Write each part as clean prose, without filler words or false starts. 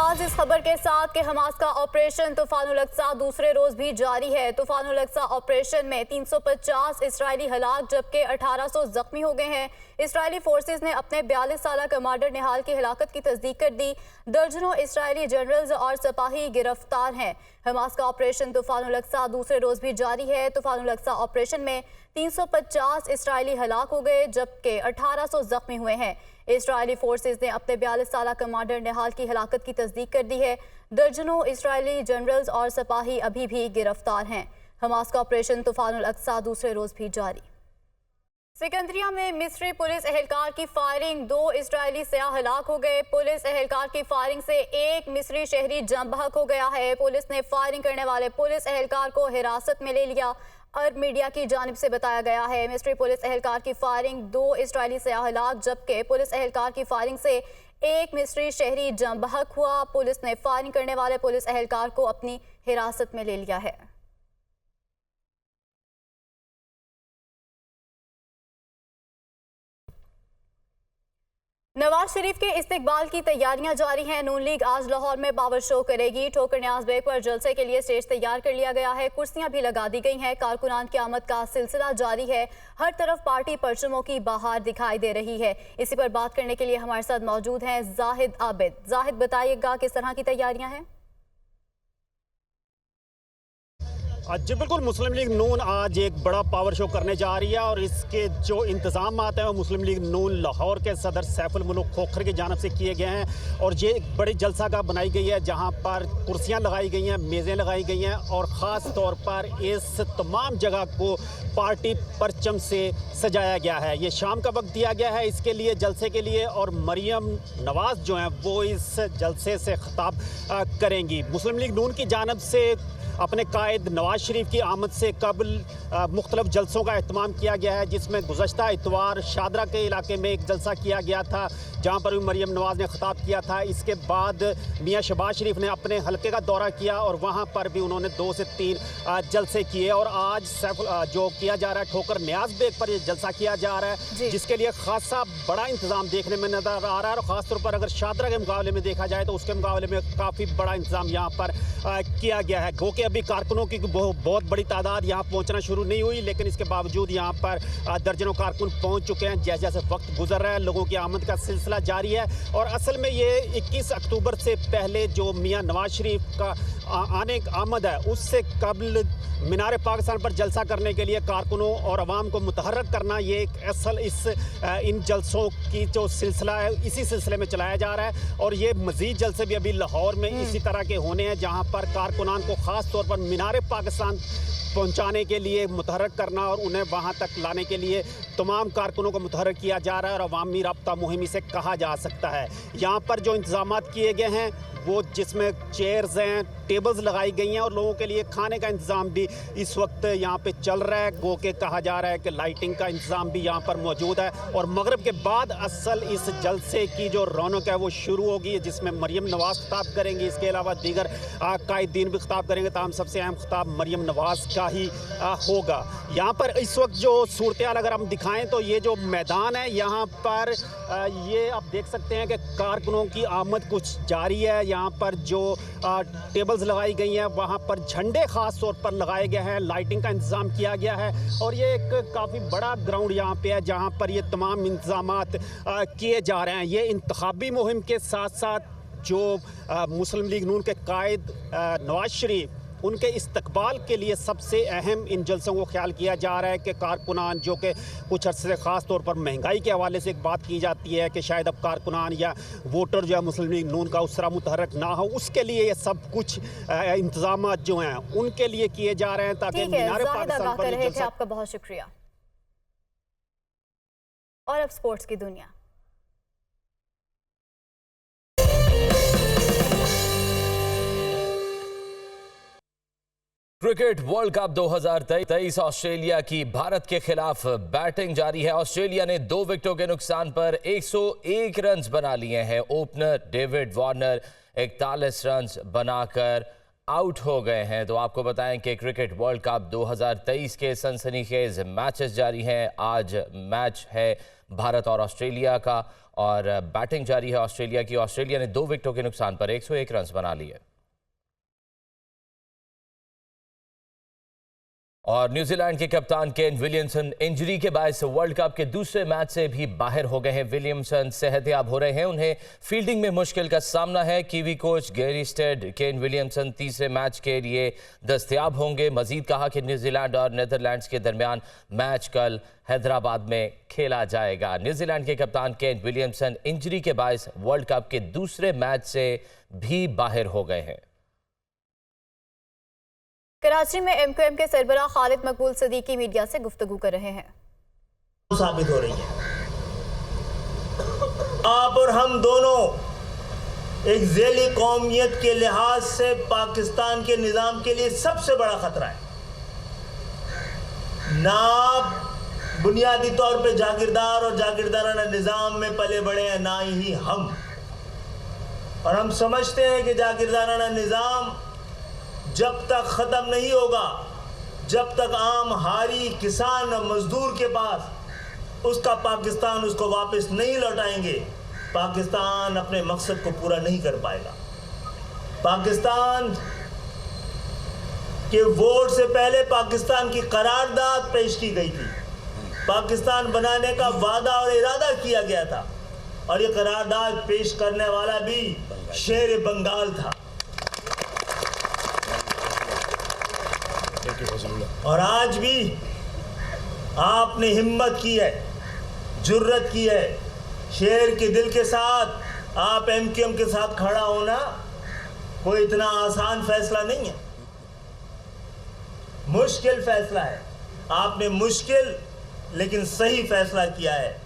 आगाज इस खबर के साथ कि हमास का ऑपरेशन तूफान उल अक्सा दूसरे रोज भी जारी है। तूफान उल अक्सा ऑपरेशन में 350 इसराइली हलाक जबकि 1800 जख्मी हो गए हैं। इसराइली फोर्सेस ने अपने 42 साल कमांडर निहाल की हलाकत की तस्दीक कर दी। दर्जनों इसराइली जनरल्स और सिपाही गिरफ्तार हैं। हमास का ऑपरेशन तूफान उल अक्सा दूसरे रोज भी जारी है। तूफान उल अक्सा ऑपरेशन में 350 इसराइली हलाक हो गए जबकि 1800 जख्मी हुए हैं। इसराइली फोर्सेस ने अपने 42 साल कमांडर निहाल की हलाकत की तस्दीक कर दी है। दर्जनों इसराइली जनरल्स और सिपाही अभी भी गिरफ्तार हैं। हमास का ऑपरेशन तूफान उल अक्सा दूसरे रोज भी जारी। सिकंदरिया में मिस्री पुलिस एहलकार की फायरिंग, 2 इसराइली सयाह हलाक हो गए। पुलिस एहलकार की फायरिंग से एक मिस्री शहरी जम बहक हो गया है। पुलिस ने फायरिंग करने वाले पुलिस एहलकार को हिरासत में ले लिया। अरब मीडिया की जानिब से बताया गया है मिस्री पुलिस एहलकार की फायरिंग, 2 इसराइली सयाह हलाक जबकि पुलिस एहलकार की फायरिंग से एक मिस्री शहरी जम बहक हुआ। पुलिस ने फायरिंग करने वाले पुलिस एहलकार को अपनी हिरासत में ले लिया है। नवाज शरीफ के इस्तकबाल की तैयारियां जारी हैं। नून लीग आज लाहौर में पावर शो करेगी। ठोकर न्याज बेग पर जलसे के लिए स्टेज तैयार कर लिया गया है। कुर्सियां भी लगा दी गई हैं। कारकुनान की आमद का सिलसिला जारी है। हर तरफ पार्टी परचमों की बहार दिखाई दे रही है। इसी पर बात करने के लिए हमारे साथ मौजूद हैं जाहिद आबिद। जाहिद, बताइएगा किस तरह की तैयारियां हैं? जी बिल्कुल, मुस्लिम लीग नून आज एक बड़ा पावर शो करने जा रही है और इसके जो इंतजाम हैं वो मुस्लिम लीग नून लाहौर के सदर सैफुल मुल्क खोखर की जानब से किए गए हैं। और ये एक बड़ी जलसागाह बनाई गई है जहां पर कुर्सियां लगाई गई हैं, मेज़ें लगाई गई हैं और ख़ास तौर पर इस तमाम जगह को पार्टी परचम से सजाया गया है। ये शाम का वक्त दिया गया है इसके लिए, जलसे के लिए, और मरियम नवाज जो हैं वो इस जलसे से खिताब करेंगी। मुस्लिम लीग नून की जानब से अपने कायद नवाज शरीफ की आमद से कबल मुख्तलिफ जलसों का एहतमाम किया गया है, जिसमें गुज़श्ता इतवार शादरा के इलाके में एक जलसा किया गया था जहां पर भी मरियम नवाज ने खिताब किया था। इसके बाद मियां शहबाज शरीफ ने अपने हलके का दौरा किया और वहां पर भी उन्होंने 2 से 3 जलसे किए। और आज जो किया जा रहा है ठोकर न्याज बेग पर जलसा किया जा रहा है, जिसके लिए खासा बड़ा इंतजाम देखने में नजर आ रहा है। और ख़ासतौर पर अगर शादरा के मुकाबले में देखा जाए तो उसके मुकाबले में काफ़ी बड़ा इंतजाम यहाँ पर किया गया है। गो के अभी कारकुनों की बहुत बड़ी तादाद यहाँ पहुँचना शुरू नहीं हुई, लेकिन इसके बावजूद यहाँ पर दर्जनों कारकुन पहुँच चुके हैं। जैसे जैसे वक्त गुजर रहा है लोगों की आमद का सिलसिला जारी है। और असल में ये 21 अक्टूबर से पहले जो मियां नवाज शरीफ का आमद है उससे कबल मीनार पाकिस्तान पर जलसा करने के लिए कारकुनों और अवाम को मुतहर्रक करना, ये एक असल इन जलसों की जो सिलसिला है इसी सिलसिले में चलाया जा रहा है। और ये मज़ीद जलसे भी अभी लाहौर में इसी तरह के होने हैं जहाँ पर कारकुनान को ख़ास तौर पर मीनार पाकिस्तान पहुंचाने के लिए मुतहर्रक करना और उन्हें वहां तक लाने के लिए तमाम कारकुनों को मुतहर्रक किया जा रहा है और अवामी राब्ता मुहिम से कहा जा सकता है। यहाँ पर जो इंतजामात किए गए हैं वो जिसमें चेयर्स हैं, टेबल्स लगाई गई हैं और लोगों के लिए खाने का इंतज़ाम भी इस वक्त यहाँ पे चल रहा है। गो के कहा जा रहा है कि लाइटिंग का इंतज़ाम भी यहाँ पर मौजूद है। और मगरिब के बाद असल इस जलसे की जो रौनक है वो शुरू होगी, जिसमें मरियम नवाज खिताब करेंगी। इसके अलावा दीगर कायदीन भी खिताब करेंगे। ताहम सबसे अहम खिताब मरियम नवाज का ही होगा। यहाँ पर इस वक्त जो सूरत हाल अगर हम दिखाएं तो ये जो मैदान है यहाँ पर ये आप देख सकते हैं कि कारकुनों की आमद कुछ जारी है। यहाँ पर जो टेबल्स लगाई गई हैं वहाँ पर झंडे ख़ास तौर पर लगाए गए हैं, लाइटिंग का इंतज़ाम किया गया है। और ये एक काफ़ी बड़ा ग्राउंड यहाँ पे है जहाँ पर ये तमाम इंतज़ामात किए जा रहे हैं। ये इंतखाबी मुहिम के साथ साथ जो मुस्लिम लीग नून के कायद नवाज शरीफ उनके इस्तकबाल के लिए सबसे अहम इन जलसों को ख्याल किया जा रहा है कि कारकुनान जो कि कुछ अर्से से ख़ास तौर पर महंगाई के हवाले से एक बात की जाती है कि शायद अब कारकुनान या वोटर जो है मुस्लिम लीग नून का उस तरह मुतहर्रक ना हो, उसके लिए ये सब कुछ इंतजाम जो हैं उनके लिए किए जा रहे हैं ताकि मीनार पाकिस्तान पर जलसा। आपका बहुत शुक्रिया। और अब स्पोर्ट्स की दुनिया। क्रिकेट वर्ल्ड कप 2023 ऑस्ट्रेलिया की भारत के खिलाफ बैटिंग जारी है। ऑस्ट्रेलिया ने 2 विकेटों के नुकसान पर 101 रन बना लिए हैं। ओपनर डेविड वार्नर 41 रन बनाकर आउट हो गए हैं। तो आपको बताएं कि क्रिकेट वर्ल्ड कप 2023 के सनसनीखेज मैचेस जारी हैं। आज मैच है भारत और ऑस्ट्रेलिया का और बैटिंग जारी है ऑस्ट्रेलिया की। ऑस्ट्रेलिया ने 2 विकेटों के नुकसान पर 101 रन बना लिए। और न्यूजीलैंड के कप्तान केन विलियमसन इंजरी के बायस वर्ल्ड कप के दूसरे मैच से भी बाहर हो गए हैं। विलियमसन सेहतयाब हो रहे हैं, उन्हें फील्डिंग में मुश्किल का सामना है। Kiwi coach Gary Stead Kane Williamson तीसरे मैच के लिए दस्तयाब होंगे। मजीद कहा कि न्यूजीलैंड और नीदरलैंड्स के दरमियान मैच कल हैदराबाद में खेला जाएगा। न्यूजीलैंड के कप्तान केन विलियमसन इंजरी के बायस वर्ल्ड कप के दूसरे मैच से भी बाहर हो गए हैं। कराची में एमक्यूएम के सरबराह खालिद मकबूल सदीकी मीडिया से गुफ्तगू कर रहे हैं। साबित हो रही है, आप और हम दोनों एक ज़ैली कौमियत के लिहाज से पाकिस्तान के निज़ाम के लिए सबसे बड़ा खतरा है। ना आप बुनियादी तौर पे जागीरदार और जागीरदाराना निज़ाम में पले बड़े हैं, ना ही हम। और हम समझते हैं कि जागीरदाराना निज़ाम जब तक ख़त्म नहीं होगा, जब तक आम हारी किसान और मजदूर के पास उसका पाकिस्तान उसको वापस नहीं लौटाएंगे, पाकिस्तान अपने मकसद को पूरा नहीं कर पाएगा। पाकिस्तान के वोट से पहले पाकिस्तान की करारदाद पेश की गई थी। पाकिस्तान बनाने का वादा और इरादा किया गया था और ये करारदाद पेश करने वाला भी शेर बंगाल था। और आज भी आपने हिम्मत की है, जुर्रत की है, शेर के दिल के साथ आप एमक्यूएम के साथ खड़ा होना कोई इतना आसान फैसला नहीं है, मुश्किल फैसला है। आपने मुश्किल लेकिन सही फैसला किया है।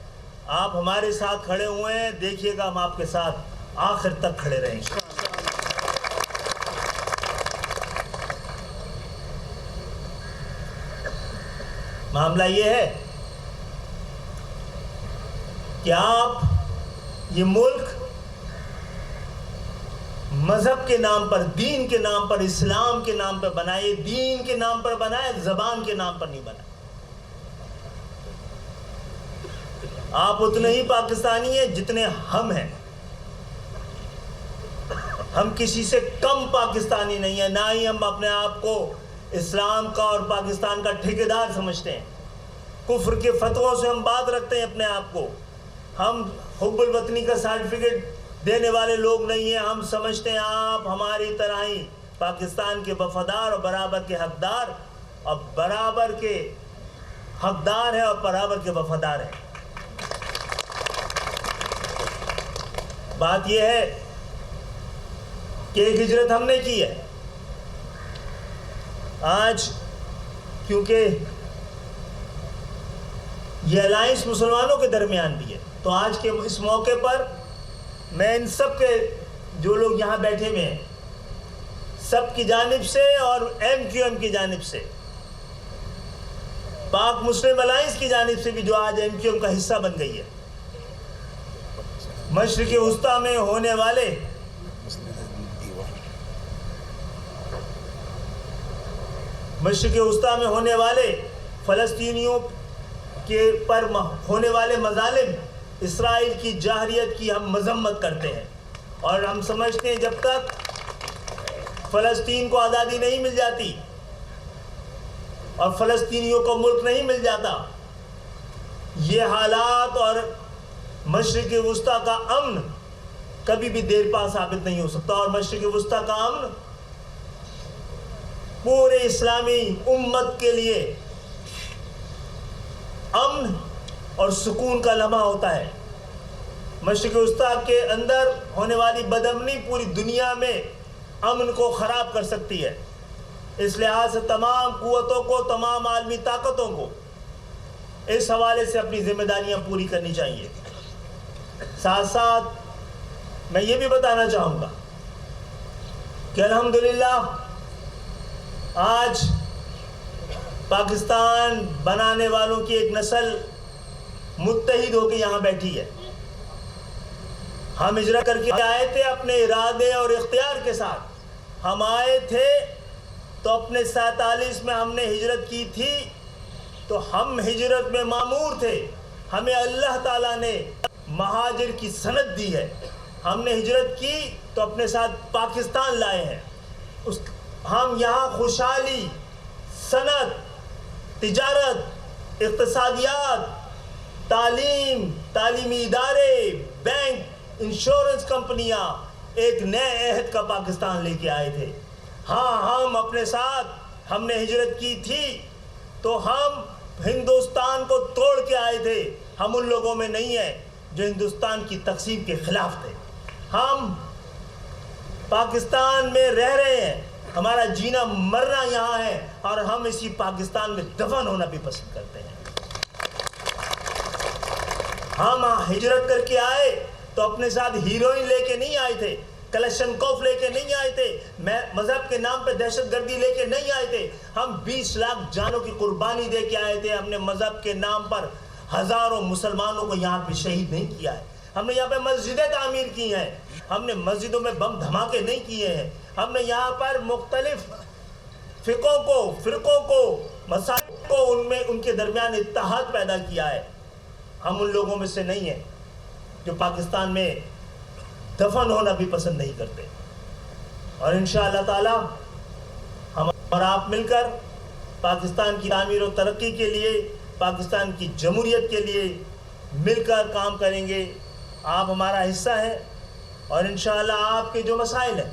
आप हमारे साथ खड़े हुए हैं, देखिएगा हम आपके साथ आखिर तक खड़े रहेंगे। मामला ये है कि आप ये मुल्क मजहब के नाम पर, दीन के नाम पर, इस्लाम के नाम पर बनाए, दीन के नाम पर बनाए, जबान के नाम पर नहीं बनाए। आप उतने ही पाकिस्तानी हैं जितने हम हैं। हम किसी से कम पाकिस्तानी नहीं है, ना ही हम अपने आप को इस्लाम का और पाकिस्तान का ठेकेदार समझते हैं। कुफ्र के फतवों से हम बात रखते हैं अपने आप को। हम हुब्बुल वतनी का सर्टिफिकेट देने वाले लोग नहीं हैं। हम समझते हैं आप हमारी तरह ही पाकिस्तान के वफादार और बराबर के हकदार, और बराबर के हकदार हैं और बराबर के वफादार हैं। बात यह है कि एक हिजरत हमने की है। आज क्योंकि ये अलायंस मुसलमानों के दरमियान भी है, तो आज के इस मौके पर मैं इन सब के जो लोग यहाँ बैठे हुए हैं, सब की जानिब से और एमक्यूएम की जानिब से, पाक मुस्लिम अलायंस की जानिब से भी, जो आज एमक्यूएम का हिस्सा बन गई है, मशरिक़ वस्ता में होने वाले फ़लस्तीनियों के पर होने वाले मज़ालिम, इसराइल की जाहरियत की हम मजम्मत करते हैं। और हम समझते हैं जब तक फ़लस्तीन को आज़ादी नहीं मिल जाती और फ़लस्तीनियों को मुल्क नहीं मिल जाता, ये हालात और मशरिक़ वस्ता का अमन कभी भी देर पा साबित नहीं हो सकता। और मशरिक़ वस्ता का अमन पूरे इस्लामी उम्मत के लिए अमन और सुकून का लम्हा होता है। मशरिक़ वस्ता के अंदर होने वाली बदअमनी पूरी दुनिया में अमन को ख़राब कर सकती है। इस लिहाज से तमाम कुव्वतों को, तमाम आलमी ताकतों को इस हवाले से अपनी जिम्मेदारियां पूरी करनी चाहिए। साथ साथ मैं ये भी बताना चाहूँगा कि अल्हम्दुलिल्लाह आज पाकिस्तान बनाने वालों की एक नस्ल मुत्तहिद होकर यहाँ बैठी है। हम हिजरत करके आए थे अपने इरादे और इख्तियार के साथ, ہم آئے تھے تو اپنے 47 میں ہم نے ہجرت کی تھی تو ہم ہجرت میں مامور تھے. ہمیں اللہ تعالیٰ نے مہاجر کی سند دی ہے. ہم نے ہجرت کی تو اپنے ساتھ پاکستان لائے ہیں. ہم یہاں خوشحالی، صنعت، تجارت، اقتصادیات، تعلیم، تعلیمی ادارے، بینک، انشورنس کمپنیاں، ایک نئے عہد کا پاکستان لے کے آئے تھے. ہاں ہم اپنے ساتھ ہم نے ہجرت کی تھی تو ہم ہندوستان کو توڑ کے آئے تھے. ہم ان لوگوں میں نہیں ہیں جو ہندوستان کی تقسیم کے خلاف تھے. ہم پاکستان میں رہ رہے ہیں. ہمارا جینا مرنا یہاں ہے اور ہم اسی پاکستان میں دفن ہونا بھی پسند کرتے ہیں. ہم ہجرت کر کے آئے تو اپنے ساتھ ہیروئن لے کے نہیں آئے تھے، کلشنکوف لے کے نہیں آئے تھے، مذہب کے نام پہ دہشت گردی لے کے نہیں آئے تھے. ہم 20 لاکھ جانوں کی قربانی دے کے آئے تھے. ہم نے مذہب کے نام پر ہزاروں مسلمانوں کو یہاں پہ شہید نہیں کیا ہے. ہم نے یہاں پہ مسجدیں تعمیر کی ہیں. ہم نے مسجدوں میں بم دھماکے نہیں کیے ہیں. ہم نے یہاں پر مختلف فرقوں کو مسائل کو ان کے درمیان اتحاد پیدا کیا ہے. ہم ان لوگوں میں سے نہیں ہیں جو پاکستان میں دفن ہونا بھی پسند نہیں کرتے. اور انشاءاللہ تعالی ہم اور آپ مل کر پاکستان کی تعمیر و ترقی کے لیے، پاکستان کی جمہوریت کے لیے مل کر کام کریں گے. آپ ہمارا حصہ ہیں اور انشاءاللہ آپ کے جو مسائل ہیں